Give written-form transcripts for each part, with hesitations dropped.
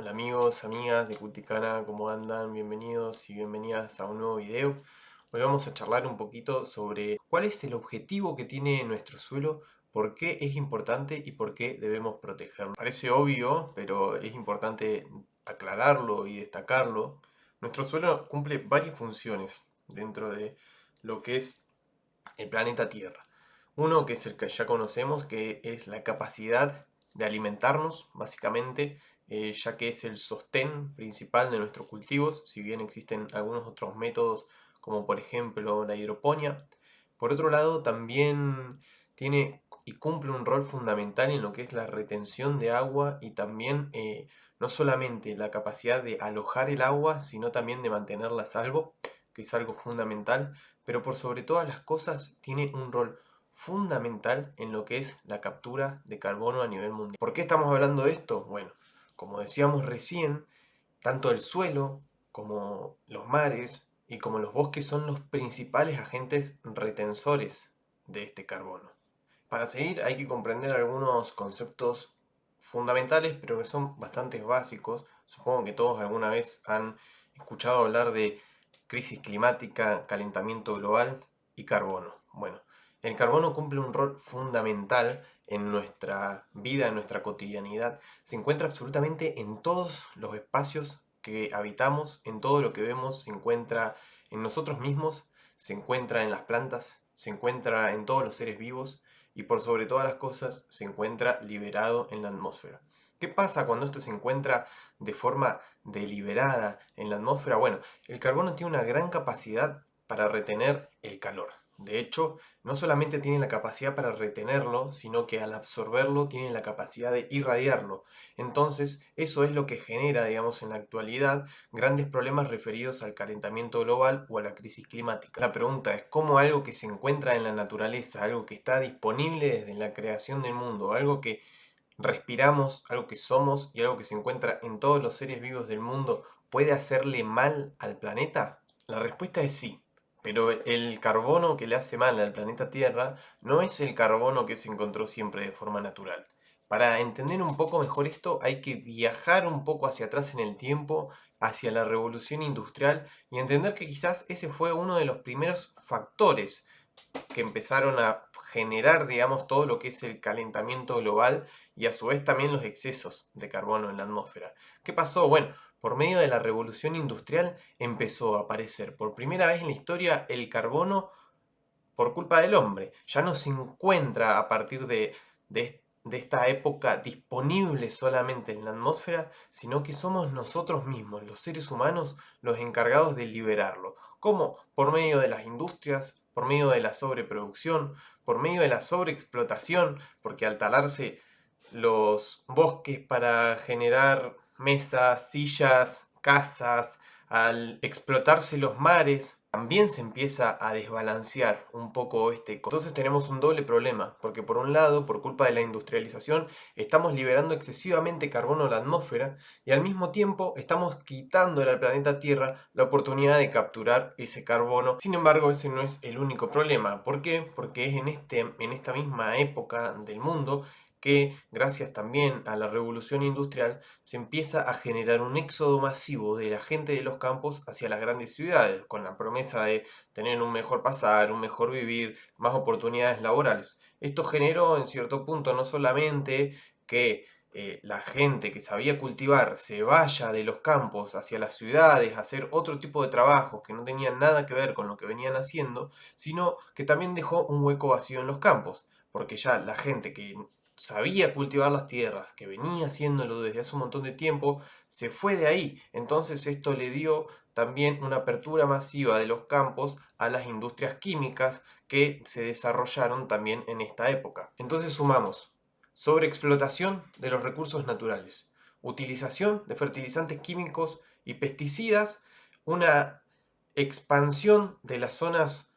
Hola amigos, amigas de Culticana, ¿cómo andan? Bienvenidos y bienvenidas a un nuevo video. Hoy vamos a charlar un poquito sobre cuál es el objetivo que tiene nuestro suelo, por qué es importante y por qué debemos protegerlo. Parece obvio, pero es importante aclararlo y destacarlo. Nuestro suelo cumple varias funciones dentro de lo que es el planeta Tierra. Uno que es el que ya conocemos, que es la capacidad de alimentarnos, básicamente, ya que es el sostén principal de nuestros cultivos, si bien existen algunos otros métodos, como por ejemplo la hidroponía. Por otro lado, también tiene y cumple un rol fundamental en lo que es la retención de agua y también no solamente la capacidad de alojar el agua, sino también de mantenerla a salvo, que es algo fundamental, pero por sobre todas las cosas tiene un rol fundamental en lo que es la captura de carbono a nivel mundial. ¿Por qué estamos hablando de esto? Bueno, como decíamos recién, tanto el suelo como los mares y como los bosques son los principales agentes retensores de este carbono. Para seguir hay que comprender algunos conceptos fundamentales, pero que son bastante básicos. Supongo que todos alguna vez han escuchado hablar de crisis climática, calentamiento global y carbono. Bueno, el carbono cumple un rol fundamental en nuestra vida, en nuestra cotidianidad. Se encuentra absolutamente en todos los espacios que habitamos, en todo lo que vemos, se encuentra en nosotros mismos, se encuentra en las plantas, se encuentra en todos los seres vivos y por sobre todas las cosas se encuentra liberado en la atmósfera. ¿Qué pasa cuando esto se encuentra de forma deliberada en la atmósfera? Bueno, el carbono tiene una gran capacidad para retener el calor. De hecho, no solamente tiene la capacidad para retenerlo, sino que al absorberlo tiene la capacidad de irradiarlo. Entonces, eso es lo que genera, digamos, en la actualidad grandes problemas referidos al calentamiento global o a la crisis climática. La pregunta es cómo algo que se encuentra en la naturaleza, algo que está disponible desde la creación del mundo, algo que respiramos, algo que somos y algo que se encuentra en todos los seres vivos del mundo, ¿puede hacerle mal al planeta? La respuesta es sí. Pero el carbono que le hace mal al planeta Tierra no es el carbono que se encontró siempre de forma natural. Para entender un poco mejor esto hay que viajar un poco hacia atrás en el tiempo, hacia la revolución industrial y entender que quizás ese fue uno de los primeros factores que empezaron a generar, digamos, todo lo que es el calentamiento global y a su vez también los excesos de carbono en la atmósfera. ¿Qué pasó? Bueno, por medio de la revolución industrial empezó a aparecer por primera vez en la historia el carbono por culpa del hombre. Ya no se encuentra a partir de esta época disponible solamente en la atmósfera, sino que somos nosotros mismos, los seres humanos, los encargados de liberarlo. ¿Cómo? Por medio de las industrias, por medio de la sobreproducción, por medio de la sobreexplotación, porque al talarse los bosques para generar mesas, sillas, casas, al explotarse los mares, también se empieza a desbalancear un poco Entonces tenemos un doble problema, porque por un lado, por culpa de la industrialización, estamos liberando excesivamente carbono a la atmósfera y al mismo tiempo estamos quitándole al planeta Tierra la oportunidad de capturar ese carbono. Sin embargo, ese no es el único problema. ¿Por qué? Porque es en esta misma época del mundo que, gracias también a la revolución industrial, se empieza a generar un éxodo masivo de la gente de los campos hacia las grandes ciudades, con la promesa de tener un mejor pasar, un mejor vivir, más oportunidades laborales. Esto generó en cierto punto no solamente que la gente que sabía cultivar se vaya de los campos hacia las ciudades a hacer otro tipo de trabajos que no tenían nada que ver con lo que venían haciendo, sino que también dejó un hueco vacío en los campos, porque ya la gente que sabía cultivar las tierras, que venía haciéndolo desde hace un montón de tiempo, se fue de ahí. Entonces esto le dio también una apertura masiva de los campos a las industrias químicas que se desarrollaron también en esta época. Entonces sumamos sobreexplotación de los recursos naturales, utilización de fertilizantes químicos y pesticidas, una expansión de las zonas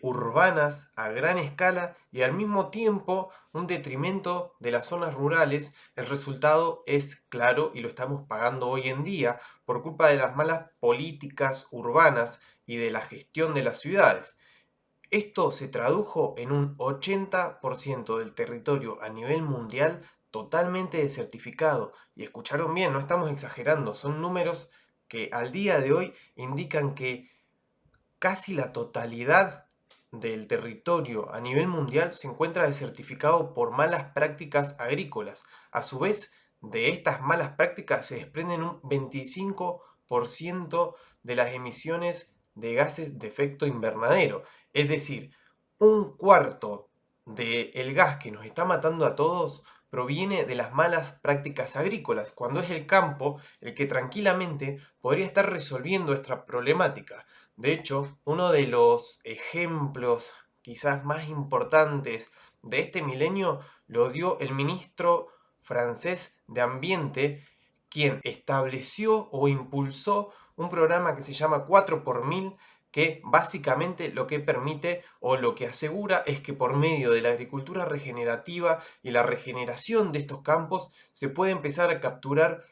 urbanas a gran escala y al mismo tiempo un detrimento de las zonas rurales. El resultado es claro y lo estamos pagando hoy en día por culpa de las malas políticas urbanas y de la gestión de las ciudades. Esto se tradujo en un 80% del territorio a nivel mundial totalmente desertificado. Y escucharon bien, no estamos exagerando, son números que al día de hoy indican que casi la totalidad del territorio a nivel mundial se encuentra desertificado por malas prácticas agrícolas. A su vez, de estas malas prácticas se desprenden un 25% de las emisiones de gases de efecto invernadero. Es decir, un cuarto del gas que nos está matando a todos proviene de las malas prácticas agrícolas, cuando es el campo el que tranquilamente podría estar resolviendo esta problemática. De hecho, uno de los ejemplos quizás más importantes de este milenio lo dio el ministro francés de Ambiente, quien estableció o impulsó un programa que se llama 4 por 1000, que básicamente lo que permite o lo que asegura es que por medio de la agricultura regenerativa y la regeneración de estos campos se puede empezar a capturar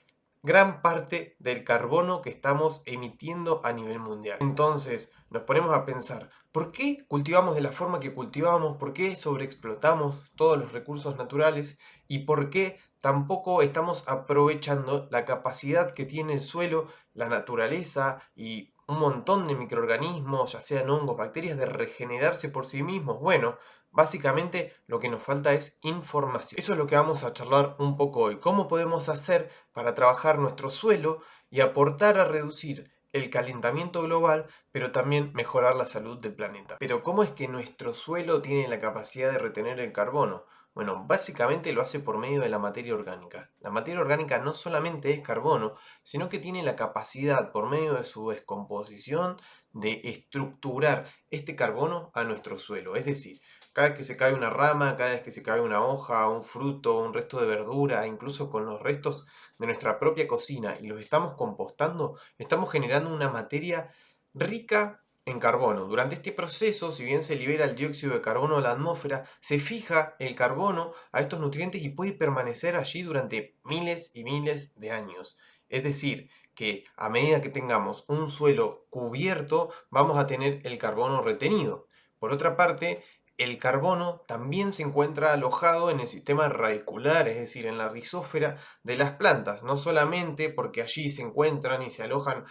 gran parte del carbono que estamos emitiendo a nivel mundial. Entonces nos ponemos a pensar, ¿por qué cultivamos de la forma que cultivamos? ¿Por qué sobreexplotamos todos los recursos naturales? ¿Y por qué tampoco estamos aprovechando la capacidad que tiene el suelo, la naturaleza y un montón de microorganismos, ya sean hongos, bacterias, de regenerarse por sí mismos? Bueno, básicamente lo que nos falta es información. Eso es lo que vamos a charlar un poco hoy. ¿Cómo podemos hacer para trabajar nuestro suelo y aportar a reducir el calentamiento global, pero también mejorar la salud del planeta? Pero ¿cómo es que nuestro suelo tiene la capacidad de retener el carbono? Bueno, básicamente lo hace por medio de la materia orgánica. La materia orgánica no solamente es carbono, sino que tiene la capacidad, por medio de su descomposición, de estructurar este carbono a nuestro suelo. Es decir, cada vez que se cae una rama, cada vez que se cae una hoja, un fruto, un resto de verdura, incluso con los restos de nuestra propia cocina y los estamos compostando, estamos generando una materia rica en carbono. Durante este proceso, si bien se libera el dióxido de carbono a la atmósfera, se fija el carbono a estos nutrientes y puede permanecer allí durante miles y miles de años. Es decir, que a medida que tengamos un suelo cubierto, vamos a tener el carbono retenido. Por otra parte, el carbono también se encuentra alojado en el sistema radicular, es decir, en la rizósfera de las plantas, no solamente porque allí se encuentran y se alojan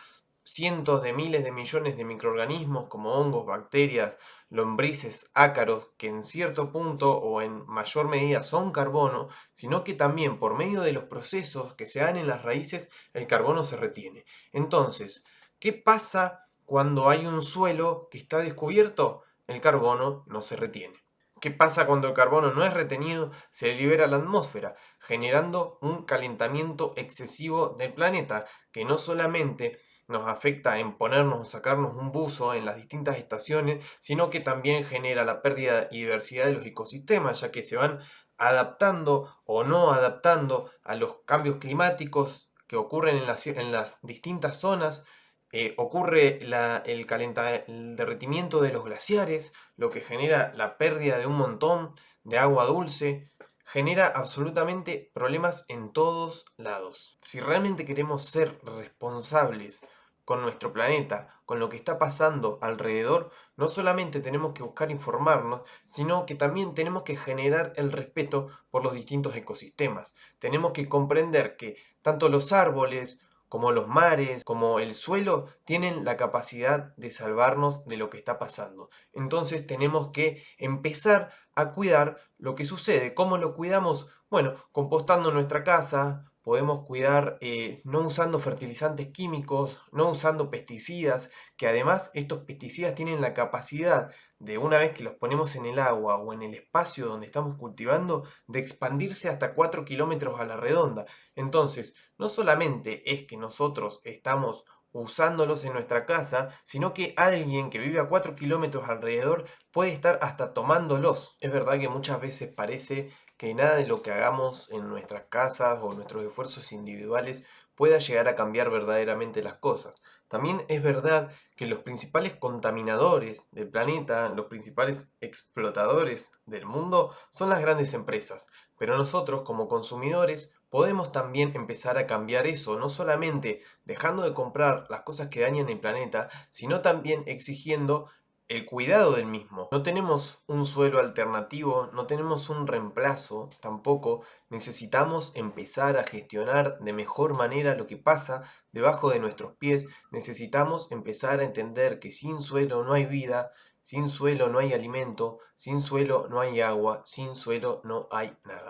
cientos de miles de millones de microorganismos como hongos, bacterias, lombrices, ácaros, que en cierto punto o en mayor medida son carbono, sino que también por medio de los procesos que se dan en las raíces, el carbono se retiene. Entonces, ¿qué pasa cuando hay un suelo que está descubierto? El carbono no se retiene. ¿Qué pasa cuando el carbono no es retenido? Se libera a la atmósfera, generando un calentamiento excesivo del planeta, que no solamente nos afecta en ponernos o sacarnos un buzo en las distintas estaciones, sino que también genera la pérdida y diversidad de los ecosistemas, ya que se van adaptando o no adaptando a los cambios climáticos que ocurren en las distintas zonas. Ocurre el derretimiento de los glaciares, lo que genera la pérdida de un montón de agua dulce, genera absolutamente problemas en todos lados. Si realmente queremos ser responsables con nuestro planeta, con lo que está pasando alrededor, no solamente tenemos que buscar informarnos, sino que también tenemos que generar el respeto por los distintos ecosistemas. Tenemos que comprender que tanto los árboles, como los mares, como el suelo, tienen la capacidad de salvarnos de lo que está pasando. Entonces tenemos que empezar a cuidar lo que sucede. ¿Cómo lo cuidamos? Bueno, compostando nuestra casa, podemos cuidar no usando fertilizantes químicos, no usando pesticidas, que además estos pesticidas tienen la capacidad de, una vez que los ponemos en el agua o en el espacio donde estamos cultivando, de expandirse hasta 4 kilómetros a la redonda. Entonces, no solamente es que nosotros estamos usándolos en nuestra casa, sino que alguien que vive a 4 kilómetros alrededor puede estar hasta tomándolos. Es verdad que muchas veces parece que nada de lo que hagamos en nuestras casas o nuestros esfuerzos individuales pueda llegar a cambiar verdaderamente las cosas. También es verdad que los principales contaminadores del planeta, los principales explotadores del mundo, son las grandes empresas. Pero nosotros, como consumidores, podemos también empezar a cambiar eso, no solamente dejando de comprar las cosas que dañan el planeta, sino también exigiendo el cuidado del mismo. No tenemos un suelo alternativo, no tenemos un reemplazo tampoco. Necesitamos empezar a gestionar de mejor manera lo que pasa debajo de nuestros pies. Necesitamos empezar a entender que sin suelo no hay vida, sin suelo no hay alimento, sin suelo no hay agua, sin suelo no hay nada.